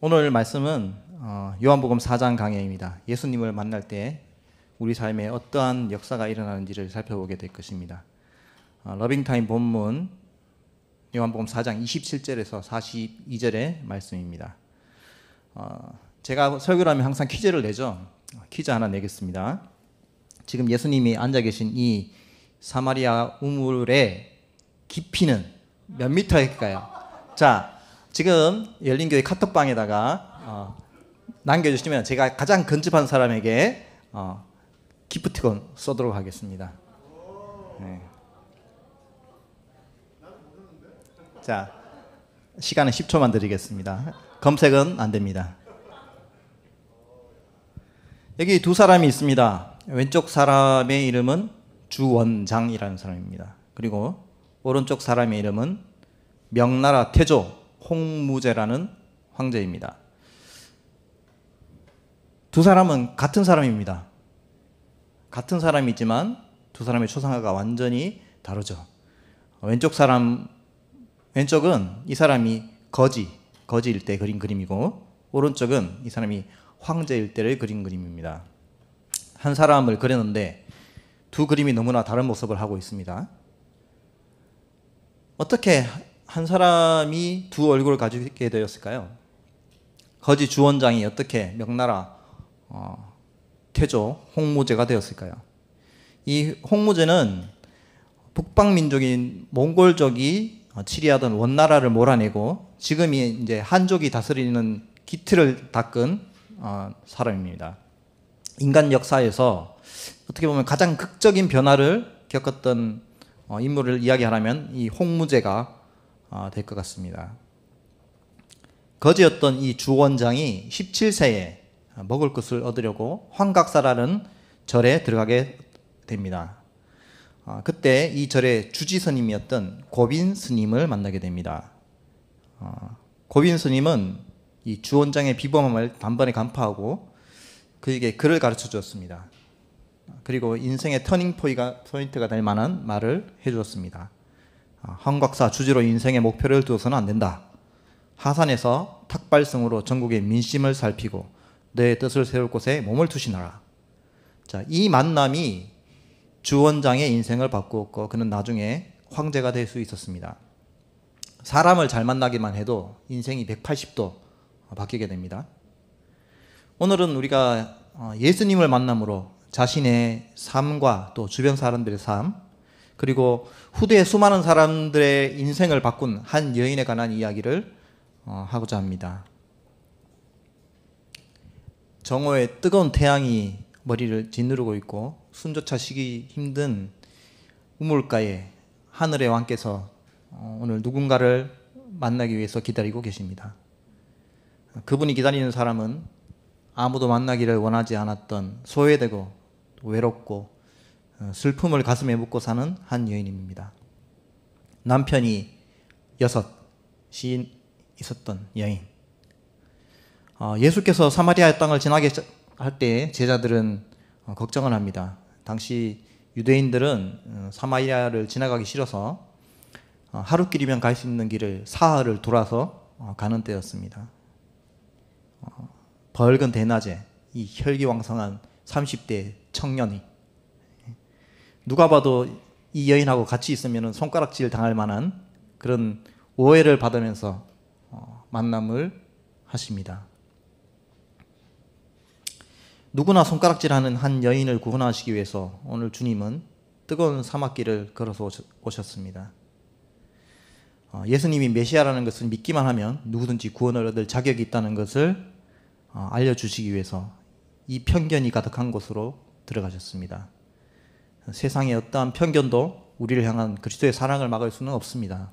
오늘 말씀은 요한복음 4장 강해입니다. 예수님을 만날 때 우리 삶에 어떠한 역사가 일어나는지를 살펴보게 될 것입니다. 러빙타임 본문 요한복음 4장 27절에서 42절의 말씀입니다. 제가 설교를 하면 항상 퀴즈를 내죠. 퀴즈 하나 내겠습니다. 지금 예수님이 앉아 계신 이 사마리아 우물의 깊이는 몇 미터일까요? 자, 지금 열린교회 카톡방에다가 남겨주시면 제가 가장 근접한 사람에게 기프티콘 쏘도록 하겠습니다. 네. 자, 시간은 10초만 드리겠습니다. 검색은 안 됩니다. 여기 두 사람이 있습니다. 왼쪽 사람의 이름은 주원장이라는 사람입니다. 그리고 오른쪽 사람의 이름은 명나라 태조 홍무제라는 황제입니다. 두 사람은 같은 사람입니다. 같은 사람이지만 두 사람의 초상화가 완전히 다르죠. 왼쪽은 이 사람이 거지일 때 그린 그림이고, 오른쪽은 이 사람이 황제일 때를 그린 그림입니다. 한 사람을 그렸는데 두 그림이 너무나 다른 모습을 하고 있습니다. 어떻게 한 사람이 두 얼굴을 가지게 되었을까요? 거지 주원장이 어떻게 명나라 태조 홍무제가 되었을까요? 이 홍무제는 북방민족인 몽골족이 치리하던 원나라를 몰아내고 지금이 이제 한족이 다스리는 기틀을 닦은 사람입니다. 인간 역사에서 어떻게 보면 가장 극적인 변화를 겪었던 인물을 이야기하라면 이 홍무제가 될 것 같습니다. 거지였던 이 주원장이 17세에 먹을 것을 얻으려고 황각사라는 절에 들어가게 됩니다. 그때 이 절의 주지스님이었던 고빈 스님을 만나게 됩니다. 고빈 스님은 이 주원장의 비범함을 단번에 간파하고 그에게 글을 가르쳐 주었습니다. 그리고 인생의 터닝 포인트가 될 만한 말을 해주었습니다. 황각사 주지로 인생의 목표를 두어서는 안 된다. 하산에서 탁발성으로 전국의 민심을 살피고 내 뜻을 세울 곳에 몸을 투신하라. 자, 이 만남이 주원장의 인생을 바꾸었고 그는 나중에 황제가 될 수 있었습니다. 사람을 잘 만나기만 해도 인생이 180도 바뀌게 됩니다. 오늘은 우리가 예수님을 만남으로 자신의 삶과 또 주변 사람들의 삶, 그리고 후대의 수많은 사람들의 인생을 바꾼 한 여인에 관한 이야기를 하고자 합니다. 정오에 뜨거운 태양이 머리를 짓누르고 있고 숨조차 쉬기 힘든 우물가에 하늘의 왕께서 오늘 누군가를 만나기 위해서 기다리고 계십니다. 그분이 기다리는 사람은 아무도 만나기를 원하지 않았던 소외되고 외롭고 슬픔을 가슴에 묻고 사는 한 여인입니다. 남편이 6이 있었던 여인. 예수께서 사마리아 땅을 지나게 할 때 제자들은 걱정을 합니다. 당시 유대인들은 사마리아를 지나가기 싫어서 하루길이면 갈 수 있는 길을 사흘을 돌아서 가는 때였습니다. 밝은 대낮에 이 혈기왕성한 30대 청년이 누가 봐도 이 여인하고 같이 있으면 손가락질 당할 만한 그런 오해를 받으면서 만남을 하십니다. 누구나 손가락질하는 한 여인을 구원하시기 위해서 오늘 주님은 뜨거운 사막길을 걸어서 오셨습니다. 예수님이 메시아라는 것을 믿기만 하면 누구든지 구원을 얻을 자격이 있다는 것을 알려주시기 위해서 이 편견이 가득한 곳으로 들어가셨습니다. 세상의 어떠한 편견도 우리를 향한 그리스도의 사랑을 막을 수는 없습니다.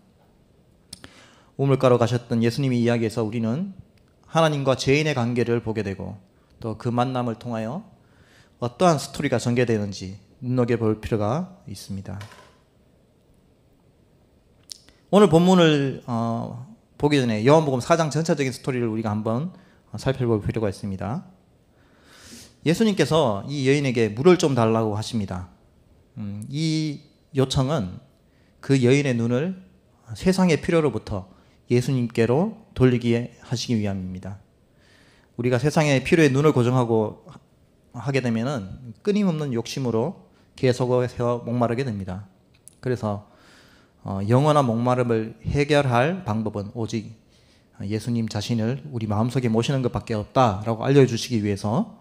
우물가로 가셨던 예수님의 이야기에서 우리는 하나님과 죄인의 관계를 보게 되고 또 그 만남을 통하여 어떠한 스토리가 전개되는지 눈여겨볼 필요가 있습니다. 오늘 본문을 보기 전에 요한복음 4장 전체적인 스토리를 우리가 한번 살펴볼 필요가 있습니다. 예수님께서 이 여인에게 물을 좀 달라고 하십니다. 이 요청은 그 여인의 눈을 세상의 필요로부터 예수님께로 돌리게 하시기 위함입니다. 우리가 세상의 필요에 눈을 고정하고 하게 되면은 끊임없는 욕심으로 계속해서 목마르게 됩니다. 그래서 영원한 목마름을 해결할 방법은 오직 예수님 자신을 우리 마음속에 모시는 것밖에 없다라고 알려주시기 위해서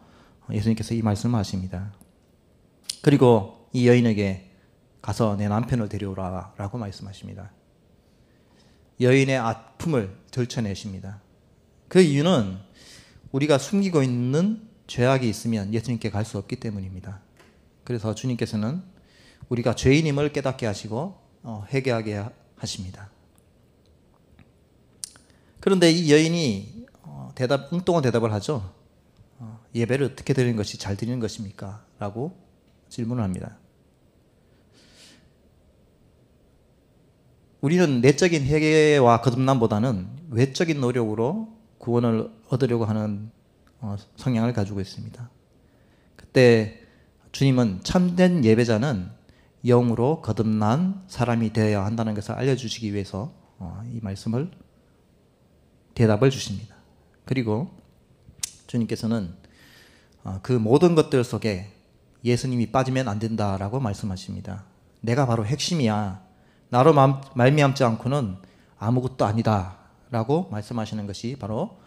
예수님께서 이 말씀을 하십니다. 그리고 이 여인에게 가서 내 남편을 데려오라 라고 말씀하십니다. 여인의 아픔을 들춰내십니다. 그 이유는 우리가 숨기고 있는 죄악이 있으면 예수님께 갈 수 없기 때문입니다. 그래서 주님께서는 우리가 죄인임을 깨닫게 하시고 회개하게 하십니다. 그런데 이 여인이 엉뚱한 대답을 하죠. 예배를 어떻게 드리는 것이 잘 드리는 것입니까? 라고 질문을 합니다. 우리는 내적인 회개와 거듭남보다는 외적인 노력으로 구원을 얻으려고 하는 성향을 가지고 있습니다. 그때 주님은 참된 예배자는 영으로 거듭난 사람이 되어야 한다는 것을 알려주시기 위해서 이 말씀을 대답을 주십니다. 그리고 주님께서는 그 모든 것들 속에 예수님이 빠지면 안 된다라고 말씀하십니다. 내가 바로 핵심이야. 나로 말미암지 않고는 아무것도 아니다 라고 말씀하시는 것이 바로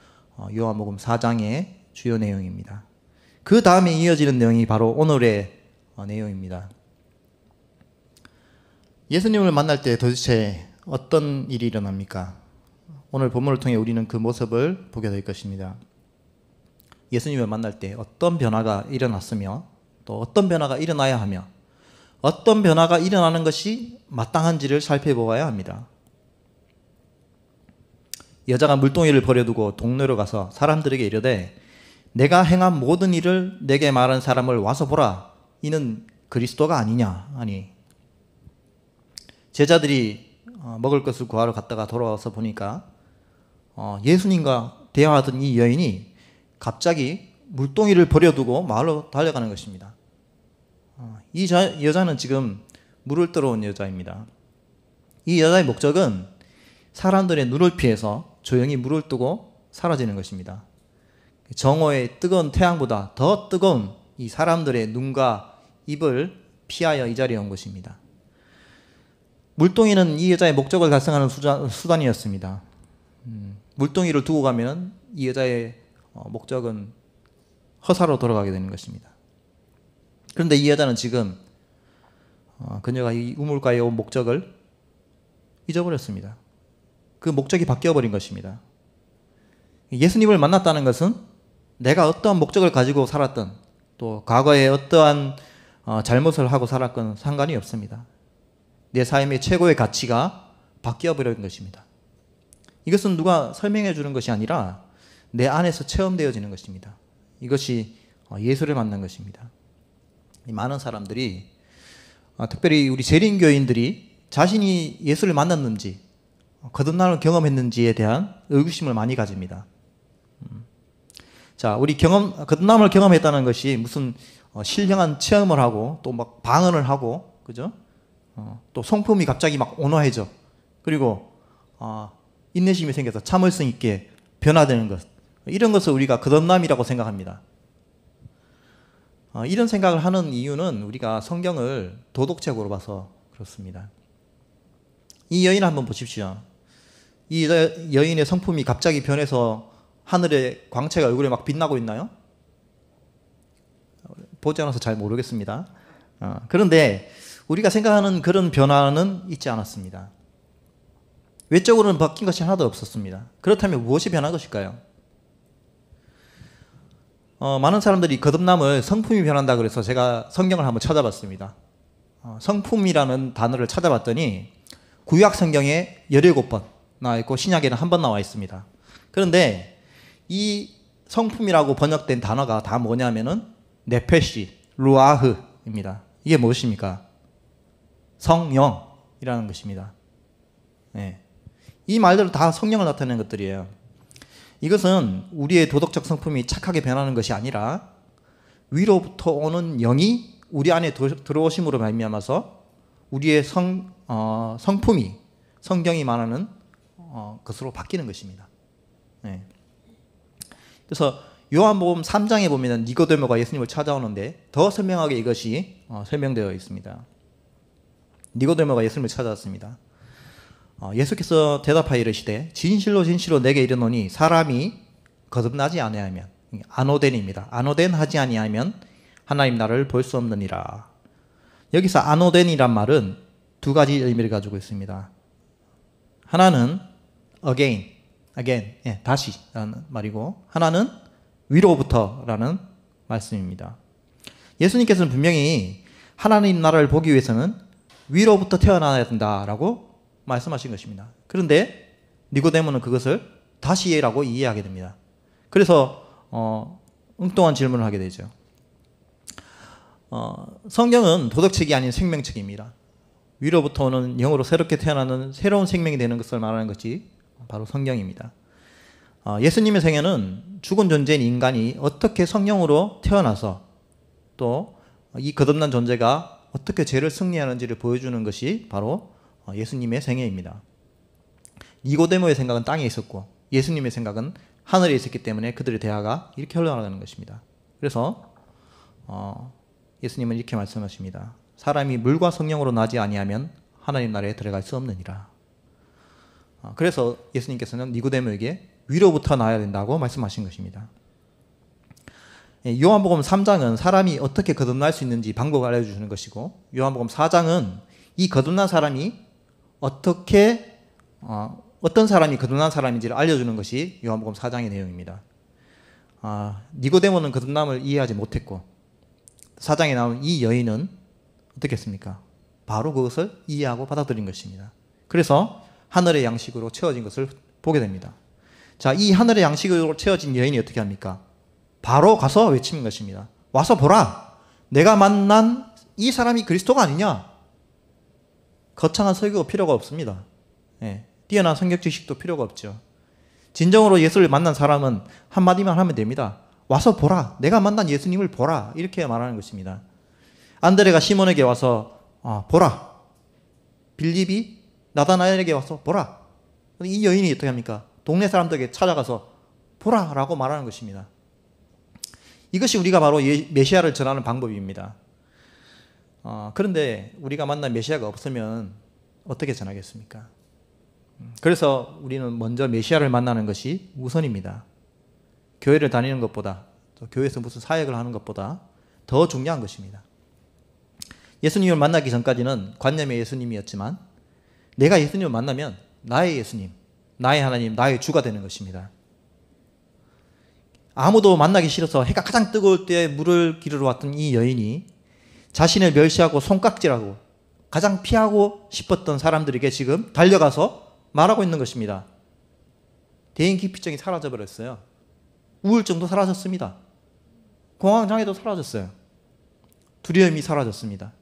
요한복음 4장의 주요 내용입니다. 그 다음에 이어지는 내용이 바로 오늘의 내용입니다. 예수님을 만날 때 도대체 어떤 일이 일어납니까? 오늘 본문을 통해 우리는 그 모습을 보게 될 것입니다. 예수님을 만날 때 어떤 변화가 일어났으며 또 어떤 변화가 일어나야 하며 어떤 변화가 일어나는 것이 마땅한지를 살펴보아야 합니다. 여자가 물동이를 버려두고 동네로 가서 사람들에게 이르되 내가 행한 모든 일을 내게 말한 사람을 와서 보라. 이는 그리스도가 아니냐 하니 제자들이 먹을 것을 구하러 갔다가 돌아와서 보니까 예수님과 대화하던 이 여인이 갑자기 물동이를 버려두고 마을로 달려가는 것입니다. 이 여자는 지금 물을 뜨러 온 여자입니다. 이 여자의 목적은 사람들의 눈을 피해서 조용히 물을 뜨고 사라지는 것입니다. 정오의 뜨거운 태양보다 더 뜨거운 이 사람들의 눈과 입을 피하여 이 자리에 온 것입니다. 물동이는 이 여자의 목적을 달성하는 수단이었습니다. 물동이를 두고 가면 이 여자의 목적은 허사로 돌아가게 되는 것입니다. 그런데 이 여자는 지금 그녀가 이 우물가에 온 목적을 잊어버렸습니다. 그 목적이 바뀌어버린 것입니다. 예수님을 만났다는 것은 내가 어떠한 목적을 가지고 살았던 또 과거에 어떠한 잘못을 하고 살았건 상관이 없습니다. 내 삶의 최고의 가치가 바뀌어버린 것입니다. 이것은 누가 설명해 주는 것이 아니라 내 안에서 체험되어지는 것입니다. 이것이 예수를 만난 것입니다. 많은 사람들이 특별히 우리 재림교인들이 자신이 예수를 만났는지 거듭남을 경험했는지에 대한 의구심을 많이 가집니다. 자, 우리 거듭남을 경험했다는 것이 무슨 신령한 체험을 하고 또 막 방언을 하고 그죠? 또 성품이 갑자기 막 온화해져. 그리고 인내심이 생겨서 참을성 있게 변화되는 것. 이런 것을 우리가 거듭남이라고 생각합니다. 이런 생각을 하는 이유는 우리가 성경을 도덕적으로 봐서 그렇습니다. 이 여인을 한번 보십시오. 이 여인의 성품이 갑자기 변해서 하늘의 광채가 얼굴에 막 빛나고 있나요? 보지 않아서 잘 모르겠습니다. 그런데 우리가 생각하는 그런 변화는 있지 않았습니다. 외적으로는 바뀐 것이 하나도 없었습니다. 그렇다면 무엇이 변한 것일까요? 많은 사람들이 거듭남을 성품이 변한다 그래서 제가 성경을 한번 찾아봤습니다. 성품이라는 단어를 찾아봤더니 구약 성경에 17번 나와 있고 신약에는 한 번 나와 있습니다. 그런데 이 성품이라고 번역된 단어가 다 뭐냐면은 네페시, 루아흐입니다. 이게 무엇입니까? 성령이라는 것입니다. 네. 이 말들은 다 성령을 나타내는 것들이에요. 이것은 우리의 도덕적 성품이 착하게 변하는 것이 아니라 위로부터 오는 영이 우리 안에 들어오심으로 말미암아서 우리의 성품이 성경이 말하는 것으로 바뀌는 것입니다. 네. 그래서 요한복음 3장에 보면 니고데모가 예수님을 찾아오는데 더 설명하게 이것이 설명되어 있습니다. 니고데모가 예수님을 찾아왔습니다. 예수께서 대답하여 이르시되 진실로 진실로 내게 이르노니 사람이 거듭나지 아니하면, 아노덴입니다. 아노덴 하지 아니하면 하나님 나라를 볼 수 없느니라. 여기서 아노덴이란 말은 두 가지 의미를 가지고 있습니다. 하나는 again, 다시라는 말이고, 하나는 위로부터라는 말씀입니다. 예수님께서는 분명히 하나님 나라를 보기 위해서는 위로부터 태어나야 된다라고 말씀하신 것입니다. 그런데 니고데모는 그것을 다시라고 이해하게 됩니다. 그래서 엉뚱한 질문을 하게 되죠. 성경은 도덕책이 아닌 생명책입니다. 위로부터 오는 영으로 새롭게 태어나는 새로운 생명이 되는 것을 말하는 것이 바로 성경입니다. 예수님의 생애는 죽은 존재인 인간이 어떻게 성령으로 태어나서 또 이 거듭난 존재가 어떻게 죄를 승리하는지를 보여주는 것이 바로 예수님의 생애입니다. 니고데모의 생각은 땅에 있었고 예수님의 생각은 하늘에 있었기 때문에 그들의 대화가 이렇게 흘러나가는 것입니다. 그래서 예수님은 이렇게 말씀하십니다. 사람이 물과 성령으로 나지 아니하면 하나님 나라에 들어갈 수 없느니라. 그래서 예수님께서는 니고데모에게 위로부터 나야 된다고 말씀하신 것입니다. 요한복음 3장은 사람이 어떻게 거듭날 수 있는지 방법을 알려주시는 것이고, 요한복음 4장은 이 거듭난 사람이 어떻게 어떤 사람이 거듭난 사람인지를 알려주는 것이 요한복음 4장의 내용입니다. 니고데모는 거듭남을 이해하지 못했고 4장에 나오는 이 여인은 어떻게 했습니까? 바로 그것을 이해하고 받아들인 것입니다. 그래서 하늘의 양식으로 채워진 것을 보게 됩니다. 자, 이 하늘의 양식으로 채워진 여인이 어떻게 합니까? 바로 가서 외치는 것입니다. 와서 보라! 내가 만난 이 사람이 그리스도가 아니냐? 거창한 설교가 필요가 없습니다. 뛰어난 성경 지식도 필요가 없죠. 진정으로 예수를 만난 사람은 한마디만 하면 됩니다. 와서 보라! 내가 만난 예수님을 보라! 이렇게 말하는 것입니다. 안드레가 시몬에게 와서 보라! 빌립이 나다나엘에게 와서 보라! 이 여인이 어떻게 합니까? 동네 사람들에게 찾아가서 보라! 라고 말하는 것입니다. 이것이 우리가 바로 메시아를 전하는 방법입니다. 그런데 우리가 만난 메시아가 없으면 어떻게 전하겠습니까? 그래서 우리는 먼저 메시아를 만나는 것이 우선입니다. 교회를 다니는 것보다, 또 교회에서 무슨 사역을 하는 것보다 더 중요한 것입니다. 예수님을 만나기 전까지는 관념의 예수님이었지만 내가 예수님을 만나면 나의 예수님, 나의 하나님, 나의 주가 되는 것입니다. 아무도 만나기 싫어서 해가 가장 뜨거울 때 물을 기르러 왔던 이 여인이 자신을 멸시하고 손깍질하고 가장 피하고 싶었던 사람들에게 지금 달려가서 말하고 있는 것입니다. 대인기피증이 사라져버렸어요. 우울증도 사라졌습니다. 공황장애도 사라졌어요. 두려움이 사라졌습니다.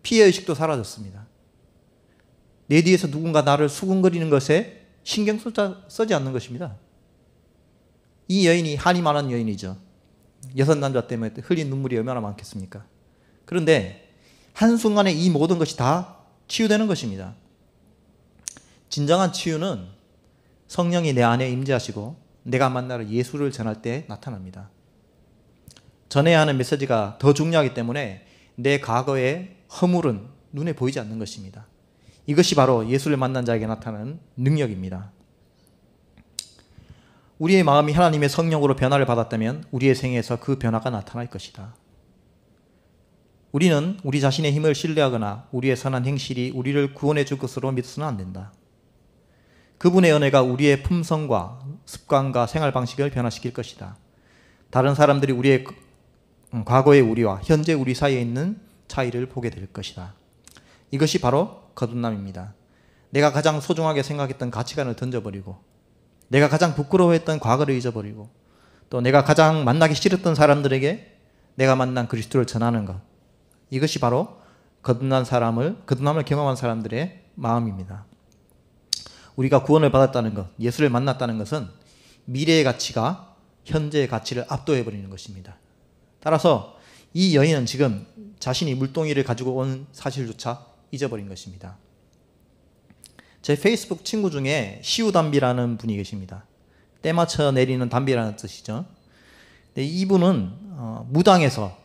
피해의식도 사라졌습니다. 내 뒤에서 누군가 나를 수군거리는 것에 신경 쓰지 않는 것입니다. 이 여인이 한이 많은 여인이죠. 6남자 때문에 흘린 눈물이 얼마나 많겠습니까? 그런데 한순간에 이 모든 것이 다 치유되는 것입니다. 진정한 치유는 성령이 내 안에 임재하시고 내가 만날 예수를 전할 때 나타납니다. 전해야 하는 메시지가 더 중요하기 때문에 내 과거의 허물은 눈에 보이지 않는 것입니다. 이것이 바로 예수를 만난 자에게 나타나는 능력입니다. 우리의 마음이 하나님의 성령으로 변화를 받았다면 우리의 생애에서 그 변화가 나타날 것이다. 우리는 우리 자신의 힘을 신뢰하거나 우리의 선한 행실이 우리를 구원해 줄 것으로 믿어서는 안 된다. 그분의 은혜가 우리의 품성과 습관과 생활 방식을 변화시킬 것이다. 다른 사람들이 우리의 과거의 우리와 현재 우리 사이에 있는 차이를 보게 될 것이다. 이것이 바로 거듭남입니다. 내가 가장 소중하게 생각했던 가치관을 던져버리고 내가 가장 부끄러워했던 과거를 잊어버리고 또 내가 가장 만나기 싫었던 사람들에게 내가 만난 그리스도를 전하는 것, 이것이 바로 거듭남을 경험한 사람들의 마음입니다. 우리가 구원을 받았다는 것, 예수를 만났다는 것은 미래의 가치가 현재의 가치를 압도해버리는 것입니다. 따라서 이 여인은 지금 자신이 물동이를 가지고 온 사실조차 잊어버린 것입니다. 제 페이스북 친구 중에 시우담비라는 분이 계십니다. 때맞춰 내리는 담비라는 뜻이죠. 이분은 무당에서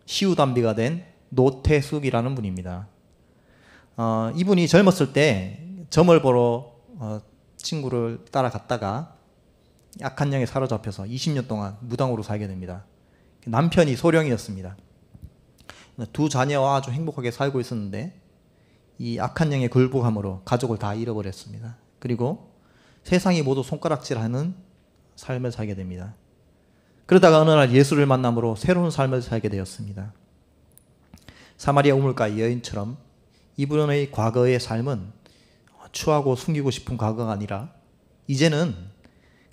시우단비가 된 노태숙이라는 분입니다. 이분이 젊었을 때 점을 보러 친구를 따라갔다가 악한 영에 사로잡혀서 20년 동안 무당으로 살게 됩니다. 남편이 소령이었습니다. 두 자녀와 아주 행복하게 살고 있었는데 이 악한 영의 굴복함으로 가족을 다 잃어버렸습니다. 그리고 세상이 모두 손가락질하는 삶을 살게 됩니다. 그러다가 어느 날 예수를 만남으로 새로운 삶을 살게 되었습니다. 사마리아 우물가의 여인처럼 이분의 과거의 삶은 추하고 숨기고 싶은 과거가 아니라 이제는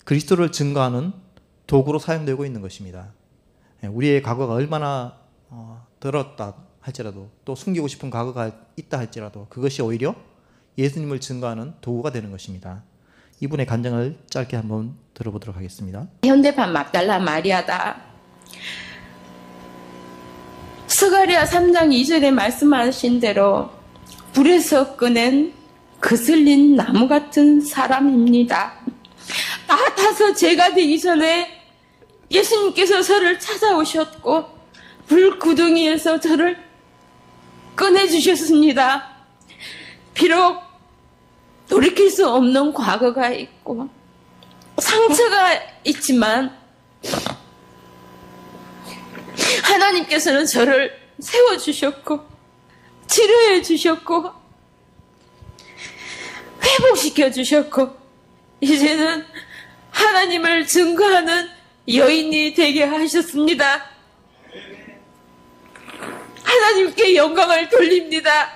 그리스도를 증거하는 도구로 사용되고 있는 것입니다. 우리의 과거가 얼마나 더럽다 할지라도 또 숨기고 싶은 과거가 있다 할지라도 그것이 오히려 예수님을 증거하는 도구가 되는 것입니다. 이분의 간증을 짧게 한번 들어보도록 하겠습니다. 현대판 막달라 마리아다. 스가랴 3장 2절에 말씀하신 대로 불에서 꺼낸 거슬린 나무 같은 사람입니다. 다 타서 제가 되기 전에 예수님께서 저를 찾아오셨고 불구덩이에서 저를 꺼내주셨습니다. 비록 돌이킬 수 없는 과거가 있고 상처가 있지만 하나님께서는 저를 세워주셨고 치료해 주셨고 회복시켜 주셨고 이제는 하나님을 증거하는 여인이 되게 하셨습니다. 하나님께 영광을 돌립니다.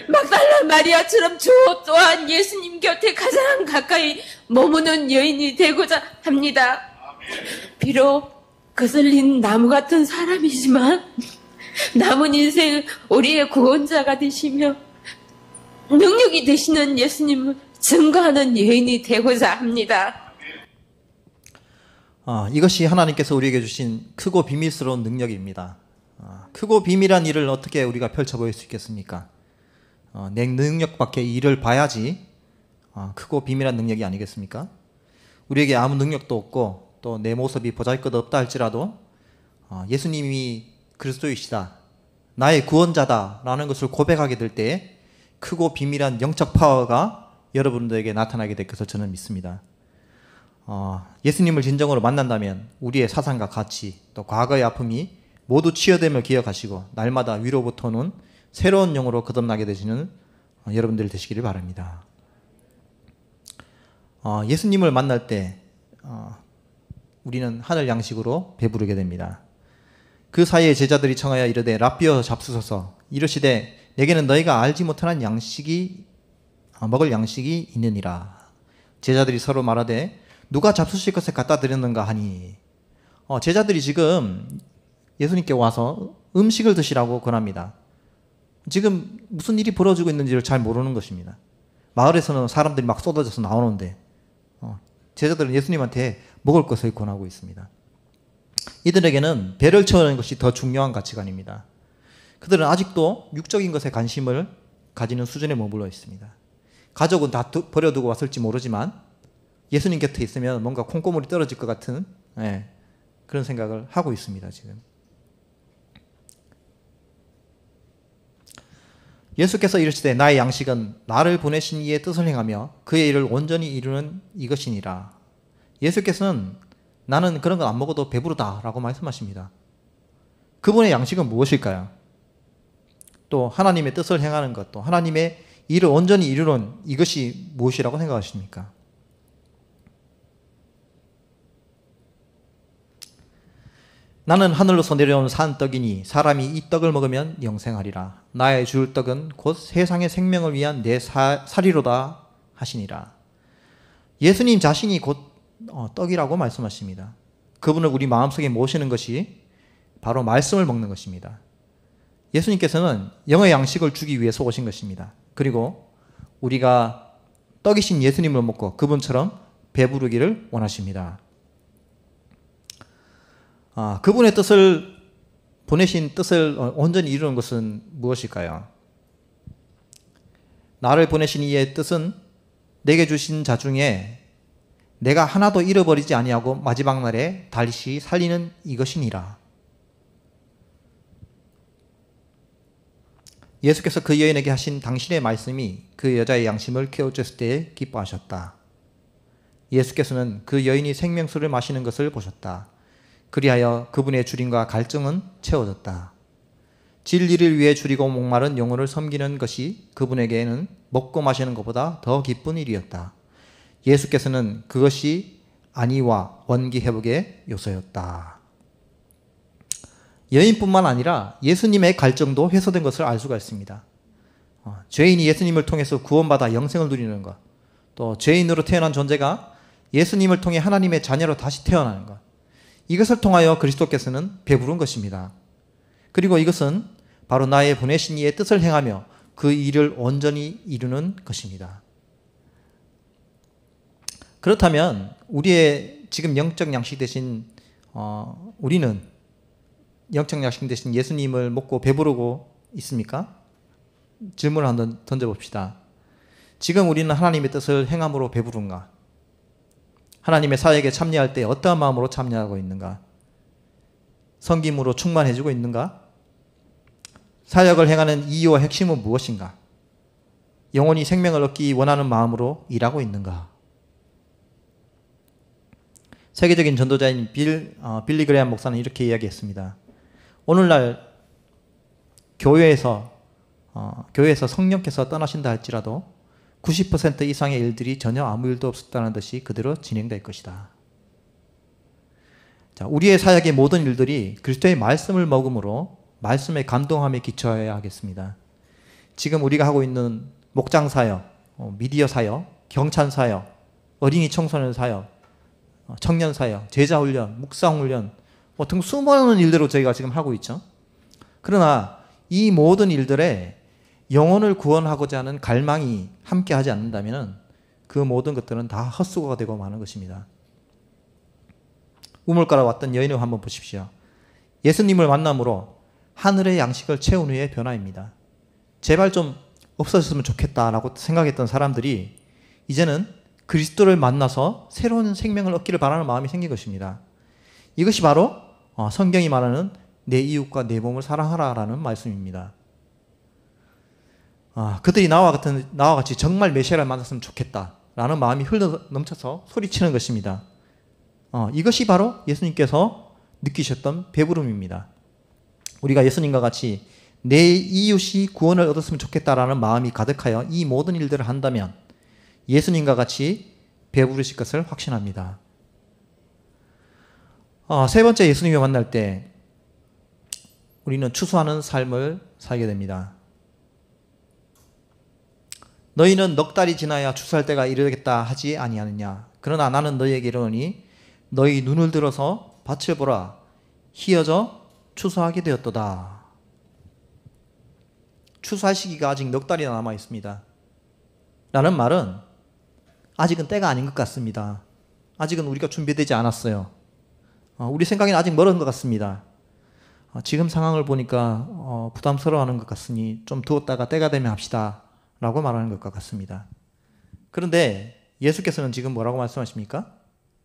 막달라 마리아처럼 저 또한 예수님 곁에 가장 가까이 머무는 여인이 되고자 합니다. 비록 거슬린 나무 같은 사람이지만 남은 인생 우리의 구원자가 되시며 능력이 되시는 예수님을 증거하는 여인이 되고자 합니다. 이것이 하나님께서 우리에게 주신 크고 비밀스러운 능력입니다. 크고 비밀한 일을 어떻게 우리가 펼쳐보일 수 있겠습니까? 내 능력 밖의 일을 봐야지 크고 비밀한 능력이 아니겠습니까? 우리에게 아무 능력도 없고 또 내 모습이 보잘것없다 할지라도 예수님이 그리스도이시다, 나의 구원자다 라는 것을 고백하게 될 때 크고 비밀한 영적 파워가 여러분들에게 나타나게 될 것을 저는 믿습니다. 예수님을 진정으로 만난다면 우리의 사상과 가치 또 과거의 아픔이 모두 치유됨을 기억하시고 날마다 위로부터 오는 새로운 영으로 거듭나게 되시는 여러분들 되시기를 바랍니다. 예수님을 만날 때 우리는 하늘 양식으로 배부르게 됩니다. 그 사이에 제자들이 청하여 이르되 라삐어 잡수소서 이르시되 내게는 너희가 알지 못하는 양식이 먹을 양식이 있느니라. 제자들이 서로 말하되 누가 잡수실 것을 갖다 드렸는가 하니 제자들이 지금 예수님께 와서 음식을 드시라고 권합니다. 지금 무슨 일이 벌어지고 있는지를 잘 모르는 것입니다. 마을에서는 사람들이 막 쏟아져서 나오는데 제자들은 예수님한테 먹을 것을 권하고 있습니다. 이들에게는 배를 채우는 것이 더 중요한 가치관입니다. 그들은 아직도 육적인 것에 관심을 가지는 수준에 머물러 있습니다. 가족은 다 버려두고 왔을지 모르지만 예수님 곁에 있으면 뭔가 콩고물이 떨어질 것 같은 그런 생각을 하고 있습니다. 지금 예수께서 이르시되 나의 양식은 나를 보내신 이의 뜻을 행하며 그의 일을 온전히 이루는 이것이니라. 예수께서는 나는 그런 거 안 먹어도 배부르다 라고 말씀하십니다. 그분의 양식은 무엇일까요? 또 하나님의 뜻을 행하는 것, 또 하나님의 일을 온전히 이루는 이것이 무엇이라고 생각하십니까? 나는 하늘로서 내려온 산 떡이니 사람이 이 떡을 먹으면 영생하리라. 나의 줄 떡은 곧 세상의 생명을 위한 내 살이로다 하시니라. 예수님 자신이 곧 떡이라고 말씀하십니다. 그분을 우리 마음속에 모시는 것이 바로 말씀을 먹는 것입니다. 예수님께서는 영의 양식을 주기 위해서 오신 것입니다. 그리고 우리가 떡이신 예수님을 먹고 그분처럼 배부르기를 원하십니다. 그분의 뜻을 보내신 뜻을 온전히 이루는 것은 무엇일까요? 나를 보내신 이의 뜻은 내게 주신 자 중에 내가 하나도 잃어버리지 아니하고 마지막 날에 다시 살리는 이것이니라. 예수께서 그 여인에게 하신 당신의 말씀이 그 여자의 양심을 깨우쳤을 때 기뻐하셨다. 예수께서는 그 여인이 생명수를 마시는 것을 보셨다. 그리하여 그분의 주림과 갈증은 채워졌다. 진리를 위해 줄이고 목마른 영혼을 섬기는 것이 그분에게는 먹고 마시는 것보다 더 기쁜 일이었다. 예수께서는 그것이 안위와 원기 회복의 요소였다. 여인뿐만 아니라 예수님의 갈증도 해소된 것을 알 수가 있습니다. 죄인이 예수님을 통해서 구원받아 영생을 누리는 것, 또 죄인으로 태어난 존재가 예수님을 통해 하나님의 자녀로 다시 태어나는 것, 이것을 통하여 그리스도께서는 배부른 것입니다. 그리고 이것은 바로 나의 보내신 이의 뜻을 행하며 그 일을 온전히 이루는 것입니다. 그렇다면 우리의 지금 영적 양식 대신 우리는 영적 양식 대신 예수님을 먹고 배부르고 있습니까? 질문을 한번 던져봅시다. 지금 우리는 하나님의 뜻을 행함으로 배부른가? 하나님의 사역에 참여할 때 어떠한 마음으로 참여하고 있는가? 섬김으로 충만해지고 있는가? 사역을 행하는 이유와 핵심은 무엇인가? 영원히 생명을 얻기 원하는 마음으로 일하고 있는가? 세계적인 전도자인 빌리 그레이엄 목사는 이렇게 이야기했습니다. 오늘날 교회에서 성령께서 떠나신다 할지라도 90% 이상의 일들이 전혀 아무 일도 없었다는 듯이 그대로 진행될 것이다. 자, 우리의 사역의 모든 일들이 그리스도의 말씀을 먹음으로 말씀의 감동함에 기초해야 하겠습니다. 지금 우리가 하고 있는 목장 사역, 미디어 사역, 경찬 사역, 어린이 청소년 사역, 청년 사역, 제자 훈련, 묵상 훈련 등 수많은 일들을 저희가 지금 하고 있죠. 그러나 이 모든 일들에 영혼을 구원하고자 하는 갈망이 함께하지 않는다면 그 모든 것들은 다 헛수고가 되고 마는 것입니다. 우물가로 왔던 여인을 한번 보십시오. 예수님을 만남으로 하늘의 양식을 채운 후의 변화입니다. 제발 좀 없어졌으면 좋겠다라고 생각했던 사람들이 이제는 그리스도를 만나서 새로운 생명을 얻기를 바라는 마음이 생긴 것입니다. 이것이 바로 성경이 말하는 내 이웃과 내 몸을 사랑하라라는 말씀입니다. 그들이 나와 같이 정말 메시아를 만났으면 좋겠다라는 마음이 흘러 넘쳐서 소리치는 것입니다. 이것이 바로 예수님께서 느끼셨던 배부름입니다. 우리가 예수님과 같이 내 이웃이 구원을 얻었으면 좋겠다라는 마음이 가득하여 이 모든 일들을 한다면 예수님과 같이 배부르실 것을 확신합니다. 세 번째, 예수님을 만날 때 우리는 추수하는 삶을 살게 됩니다. 너희는 넉 달이 지나야 추수할 때가 이르겠다 하지 아니하느냐? 그러나 나는 너희에게 이르노니 너희 눈을 들어서 밭을 보라. 희어져 추수하게 되었도다. 추수할 시기가 아직 넉 달이나 남아 있습니다. 라는 말은 아직은 때가 아닌 것 같습니다. 아직은 우리가 준비되지 않았어요. 우리 생각에는 아직 멀은 것 같습니다. 지금 상황을 보니까 부담스러워하는 것 같으니 좀 두었다가 때가 되면 합시다 라고 말하는 것과 같습니다. 그런데 예수께서는 지금 뭐라고 말씀하십니까?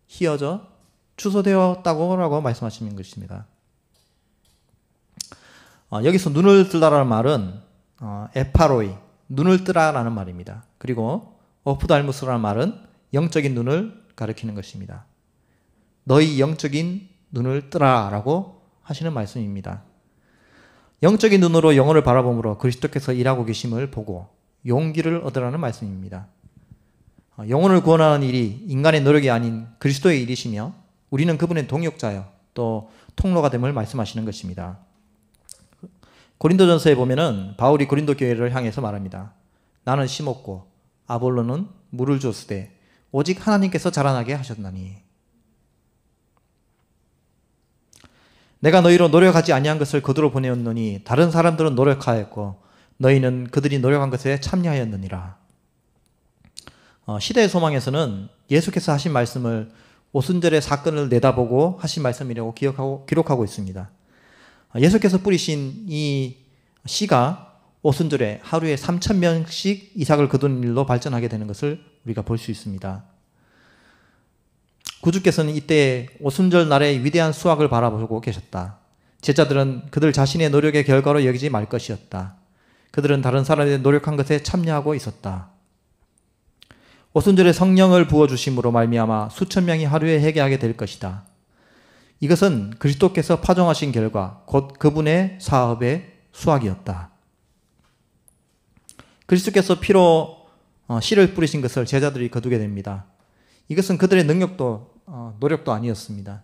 희어져 추수되었다고 라고 말씀하시는 것입니다. 여기서 눈을 뜨라라는 말은 에파로이, 눈을 뜨라라는 말입니다. 그리고 오프달무스라는 말은 영적인 눈을 가리키는 것입니다. 너희 영적인 눈을 뜨라라고 하시는 말씀입니다. 영적인 눈으로 영혼을 바라보므로 그리스도께서 일하고 계심을 보고 용기를 얻으라는 말씀입니다. 영혼을 구원하는 일이 인간의 노력이 아닌 그리스도의 일이시며 우리는 그분의 동역자요 또 통로가 됨을 말씀하시는 것입니다. 고린도전서에 보면은 바울이 고린도 교회를 향해서 말합니다. 나는 심었고 아볼로는 물을 주었으되 오직 하나님께서 자라나게 하셨나니. 내가 너희로 노력하지 아니한 것을 거두러 보내었노니 다른 사람들은 노력하였고 너희는 그들이 노력한 것에 참여하였느니라. 시대의 소망에서는 예수께서 하신 말씀을 오순절의 사건을 내다보고 하신 말씀이라고 기록하고 있습니다. 예수께서 뿌리신 이 씨가 오순절에 하루에 3,000명씩 이삭을 거두는 일로 발전하게 되는 것을 우리가 볼 수 있습니다. 구주께서는 이때 오순절 날의 위대한 수확을 바라보고 계셨다. 제자들은 그들 자신의 노력의 결과로 여기지 말 것이었다. 그들은 다른 사람의 노력한 것에 참여하고 있었다. 오순절에 성령을 부어주심으로 말미암아 수천 명이 하루에 회개하게 될 것이다. 이것은 그리스도께서 파종하신 결과 곧 그분의 사업의 수확이었다. 그리스도께서 피로 씨를 뿌리신 것을 제자들이 거두게 됩니다. 이것은 그들의 능력도 노력도 아니었습니다.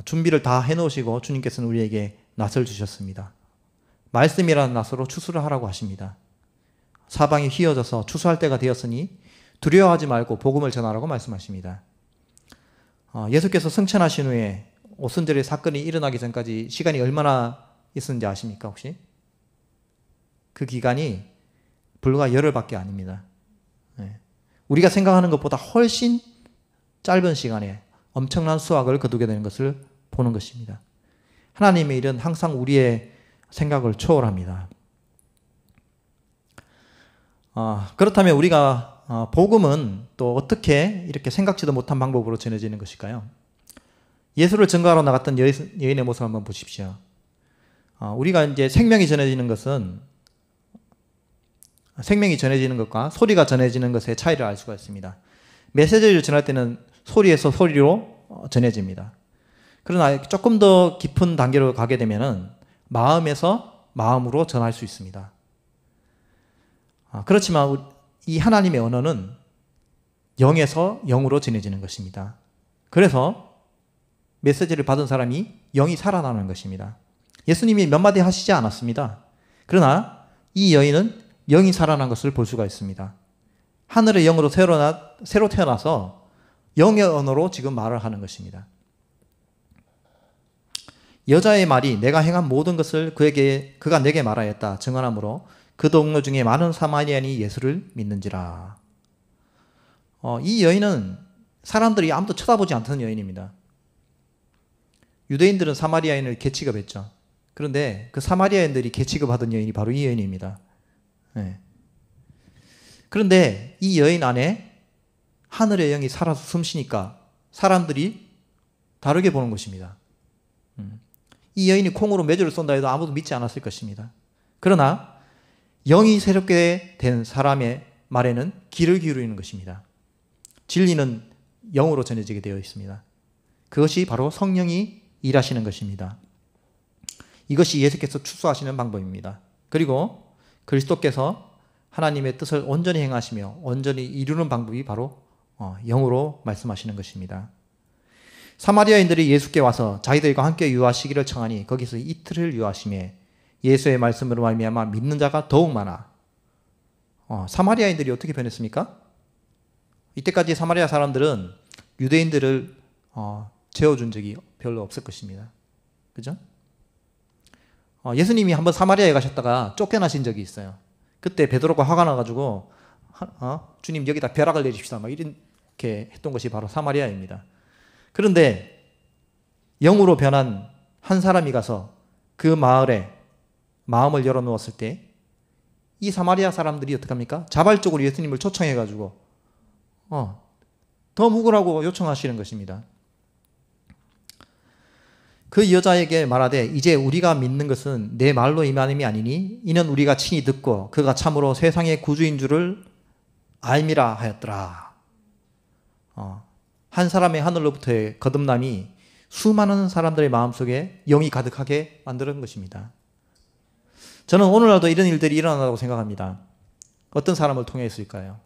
준비를 다 해놓으시고 주님께서는 우리에게 낫을 주셨습니다. 말씀이라는 낫으로 추수를 하라고 하십니다. 사방이 휘어져서 추수할 때가 되었으니 두려워하지 말고 복음을 전하라고 말씀하십니다. 예수께서 승천하신 후에 오순절의 사건이 일어나기 전까지 시간이 얼마나 있었는지 아십니까 혹시? 그 기간이 불과 열흘밖에 아닙니다. 우리가 생각하는 것보다 훨씬 짧은 시간에 엄청난 수확을 거두게 되는 것을 보는 것입니다. 하나님의 일은 항상 우리의 생각을 초월합니다. 그렇다면 우리가 복음은 또 어떻게 이렇게 생각지도 못한 방법으로 전해지는 것일까요? 예수를 증거하러 나갔던 여인의 모습을 한번 보십시오. 우리가 이제 생명이 전해지는 것은 생명이 전해지는 것과 소리가 전해지는 것의 차이를 알 수가 있습니다. 메시지를 전할 때는 소리에서 소리로 전해집니다. 그러나 조금 더 깊은 단계로 가게 되면은 마음에서 마음으로 전할 수 있습니다. 그렇지만 이 하나님의 언어는 영에서 영으로 전해지는 것입니다. 그래서 메시지를 받은 사람이 영이 살아나는 것입니다. 예수님이 몇 마디 하시지 않았습니다. 그러나 이 여인은 영이 살아난 것을 볼 수가 있습니다. 하늘의 영으로 새로 태어나서 영의 언어로 지금 말을 하는 것입니다. 여자의 말이 내가 행한 모든 것을 그가 내게 말하였다 증언하므로 그 동료 중에 많은 사마리아인이 예수를 믿는지라. 이 여인은 사람들이 아무도 쳐다보지 않던 여인입니다. 유대인들은 사마리아인을 개취급했죠. 그런데 그 사마리아인들이 개취급하던 여인이 바로 이 여인입니다. 그런데 이 여인 안에 하늘의 영이 살아서 숨쉬니까 사람들이 다르게 보는 것입니다. 이 여인이 콩으로 매주를 쏜다 해도 아무도 믿지 않았을 것입니다. 그러나 영이 새롭게 된 사람의 말에는 귀를 기울이는 것입니다. 진리는 영으로 전해지게 되어 있습니다. 그것이 바로 성령이 일하시는 것입니다. 이것이 예수께서 추수하시는 방법입니다. 그리고 그리스도께서 하나님의 뜻을 온전히 행하시며 온전히 이루는 방법이 바로 영으로 말씀하시는 것입니다. 사마리아인들이 예수께 와서 자기들과 함께 유하시기를 청하니 거기서 이틀을 유하시매 예수의 말씀으로 말미암아 믿는 자가 더욱 많아. 사마리아인들이 어떻게 변했습니까? 이때까지 사마리아 사람들은 유대인들을 재워준 적이 별로 없을 것입니다. 그죠? 예수님이 한번 사마리아에 가셨다가 쫓겨나신 적이 있어요. 그때 베드로가 화가 나가지고 주님 여기다 벼락을 내립시다 막 이렇게 했던 것이 바로 사마리아입니다. 그런데 영으로 변한 한 사람이 가서 그 마을에 마음을 열어놓았을 때 이 사마리아 사람들이 어떻게 합니까? 자발적으로 예수님을 초청해가지고 더 묵으라고 요청하시는 것입니다. 그 여자에게 말하되 이제 우리가 믿는 것은 내 말로 임함이 아니니 이는 우리가 친히 듣고 그가 참으로 세상의 구주인 줄을 알미라 하였더라. 한 사람의 하늘로부터의 거듭남이 수많은 사람들의 마음속에 영이 가득하게 만드는 것입니다. 저는 오늘날도 이런 일들이 일어난다고 생각합니다. 어떤 사람을 통해 있을까요?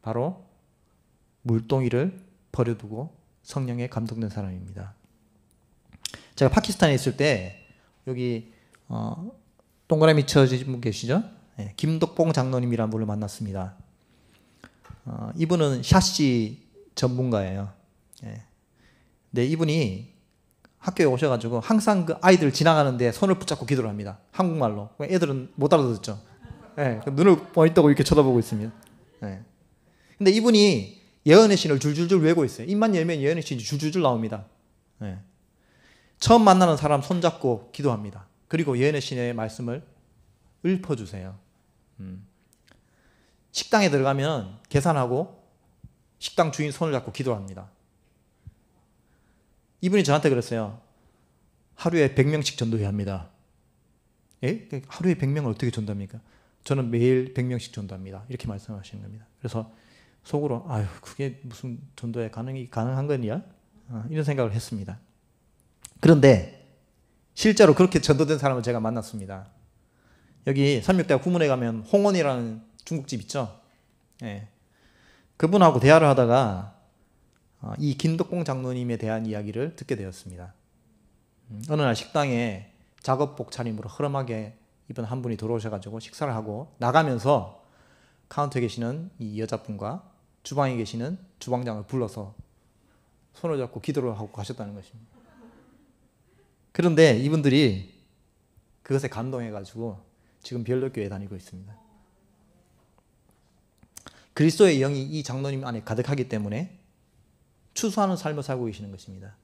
바로 물동이를 버려두고 성령에 감동된 사람입니다. 제가 파키스탄에 있을 때 여기 동그라미 쳐주신 분 계시죠? 네, 김덕봉 장로님이라는 분을 만났습니다. 이분은 샷시 전문가예요. 네. 네, 이분이 학교에 오셔가지고 항상 그 아이들 지나가는데 손을 붙잡고 기도를 합니다. 한국말로. 애들은 못 알아듣죠. 네, 눈을 뻔히 뜨고 이렇게 쳐다보고 있습니다. 네. 근데 이분이 예언의 신을 줄줄줄 외고 있어요. 입만 열면 예언의 신이 줄줄줄 나옵니다. 네. 처음 만나는 사람 손잡고 기도합니다. 그리고 예언의 신의 말씀을 읊어주세요. 식당에 들어가면 계산하고 식당 주인 손을 잡고 기도합니다. 이분이 저한테 그랬어요. 하루에 100명씩 전도해야 합니다. 예? 하루에 100명을 어떻게 전도합니까? 저는 매일 100명씩 전도합니다. 이렇게 말씀하시는 겁니다. 그래서 속으로 아유 그게 무슨 전도에 가능한 거냐? 이런 생각을 했습니다. 그런데 실제로 그렇게 전도된 사람을 제가 만났습니다. 여기 삼육대학 후문에 가면 홍원이라는 중국집 있죠? 예. 그분하고 대화를 하다가 이 김덕봉 장로님에 대한 이야기를 듣게 되었습니다. 어느 날 식당에 작업복 차림으로 허름하게 입은 한 분이 들어오셔가지고 식사를 하고 나가면서 카운터에 계시는 이 여자분과 주방에 계시는 주방장을 불러서 손을 잡고 기도를 하고 가셨다는 것입니다. 그런데 이분들이 그것에 감동해가지고 지금 별로교회에 다니고 있습니다. 그리스도의 영이 이 장로님 안에 가득하기 때문에 추수하는 삶을 살고 계시는 것입니다.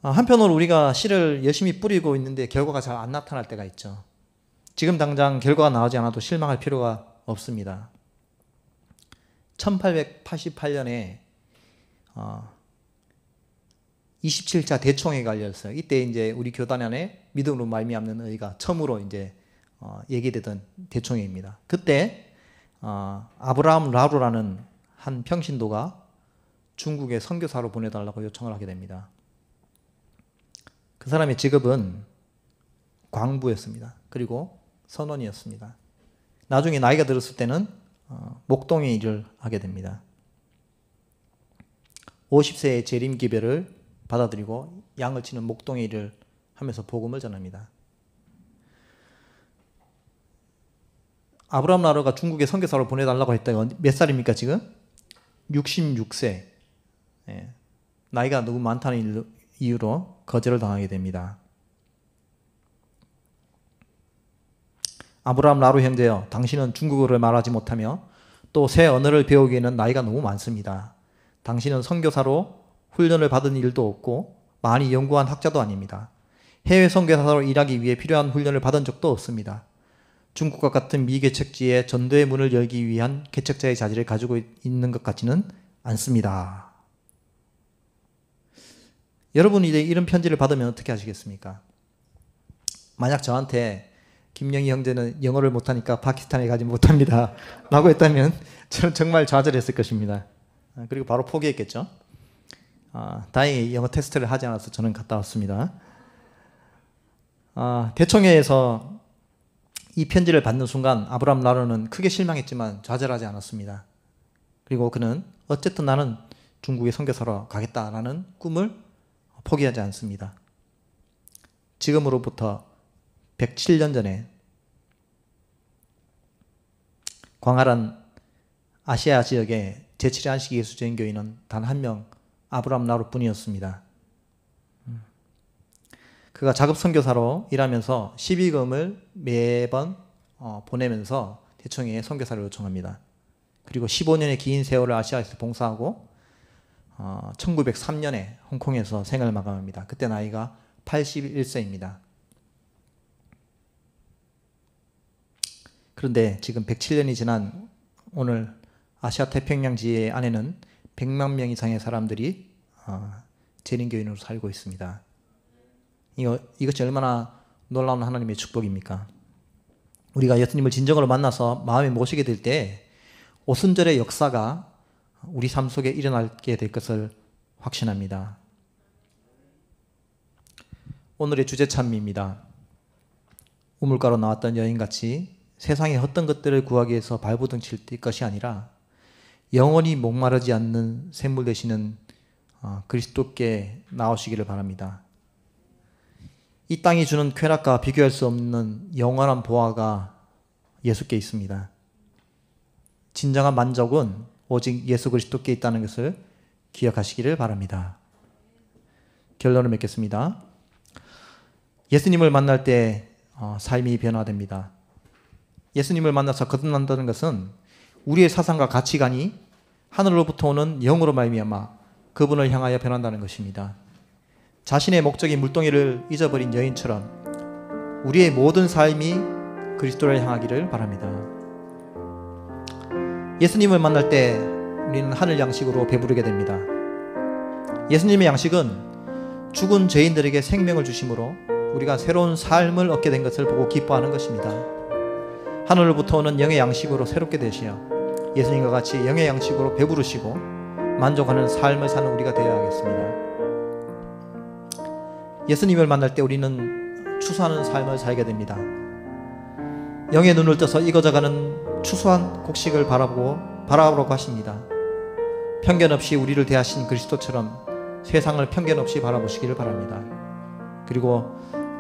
한편으로 우리가 씨를 열심히 뿌리고 있는데 결과가 잘 안 나타날 때가 있죠. 지금 당장 결과가 나오지 않아도 실망할 필요가 없습니다. 1888년에 27차 대총회가 열렸어요. 이때 이제 우리 교단 안에 믿음으로 말미암는 의가 처음으로 이제 얘기되던 대총회입니다. 그때 아브라함 라루라는 한 평신도가 중국에 선교사로 보내달라고 요청을 하게 됩니다. 그 사람의 직업은 광부였습니다. 그리고 선원이었습니다. 나중에 나이가 들었을 때는 목동의 일을 하게 됩니다. 50세의 재림기별을 받아들이고 양을 치는 목동의 일을 하면서 복음을 전합니다. 아브라함 라루가 중국에 선교사로 보내달라고 했다가 몇 살입니까 지금? 66세. 예. 나이가 너무 많다는 이유로 거절을 당하게 됩니다. 아브라함 라루 형제여, 당신은 중국어를 말하지 못하며 또 새 언어를 배우기에는 나이가 너무 많습니다. 당신은 선교사로 훈련을 받은 일도 없고 많이 연구한 학자도 아닙니다. 해외 선교사로 일하기 위해 필요한 훈련을 받은 적도 없습니다. 중국과 같은 미개척지에 전도의 문을 열기 위한 개척자의 자질을 가지고 있는 것 같지는 않습니다. 여러분이 이제 이런 편지를 받으면 어떻게 하시겠습니까? 만약 저한테 김영희 형제는 영어를 못하니까 파키스탄에 가지 못합니다 라고 했다면 저는 정말 좌절했을 것입니다. 그리고 바로 포기했겠죠. 다행히 영어 테스트를 하지 않아서 저는 갔다 왔습니다. 대총회에서 이 편지를 받는 순간 아브라함 라루는 크게 실망했지만 좌절하지 않았습니다. 그리고 그는 어쨌든 나는 중국에 선교사로 가겠다라는 꿈을 포기하지 않습니다. 지금으로부터 107년 전에 광활한 아시아 지역의 제7회 안식 예수적인 교인은 단 한 명 아브라함 라루뿐이었습니다. 그가 작업 선교사로 일하면서 12금을 매번 보내면서 대총회에 선교사를 요청합니다. 그리고 15년의 긴 세월을 아시아에서 봉사하고 1903년에 홍콩에서 생을 마감합니다. 그때 나이가 81세입니다. 그런데 지금 107년이 지난 오늘 아시아 태평양지의 안에는 100만 명 이상의 사람들이 재림교인으로 살고 있습니다. 이것이 얼마나 놀라운 하나님의 축복입니까? 우리가 예수님을 진정으로 만나서 마음에 모시게 될 때 오순절의 역사가 우리 삶 속에 일어나게 될 것을 확신합니다. 오늘의 주제 찬미입니다. 우물가로 나왔던 여인같이 세상의 헛된 것들을 구하기 위해서 발버둥 칠 것이 아니라 영원히 목마르지 않는 샘물 되시는 그리스도께 나오시기를 바랍니다. 이 땅이 주는 쾌락과 비교할 수 없는 영원한 보화가 예수께 있습니다. 진정한 만족은 오직 예수 그리스도께 있다는 것을 기억하시기를 바랍니다. 결론을 맺겠습니다. 예수님을 만날 때 삶이 변화됩니다. 예수님을 만나서 거듭난다는 것은 우리의 사상과 가치관이 하늘로부터 오는 영으로 말미암아 그분을 향하여 변한다는 것입니다. 자신의 목적이 물동이를 잊어버린 여인처럼 우리의 모든 삶이 그리스도를 향하기를 바랍니다. 예수님을 만날 때 우리는 하늘 양식으로 배부르게 됩니다. 예수님의 양식은 죽은 죄인들에게 생명을 주심으로 우리가 새로운 삶을 얻게 된 것을 보고 기뻐하는 것입니다. 하늘로부터 오는 영의 양식으로 새롭게 되시어 예수님과 같이 영의 양식으로 배부르시고 만족하는 삶을 사는 우리가 되어야 하겠습니다. 예수님을 만날 때 우리는 추수하는 삶을 살게 됩니다. 영의 눈을 떠서 익어져가는 추수한 곡식을 바라보라고 하십니다. 편견 없이 우리를 대하신 그리스도처럼 세상을 편견 없이 바라보시기를 바랍니다. 그리고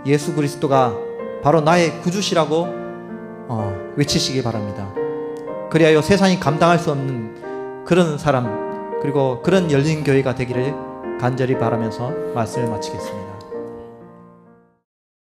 예수 그리스도가 바로 나의 구주시라고 외치시기 바랍니다. 그리하여 세상이 감당할 수 없는 그런 사람, 그리고 그런 열린 교회가 되기를 간절히 바라면서 말씀을 마치겠습니다.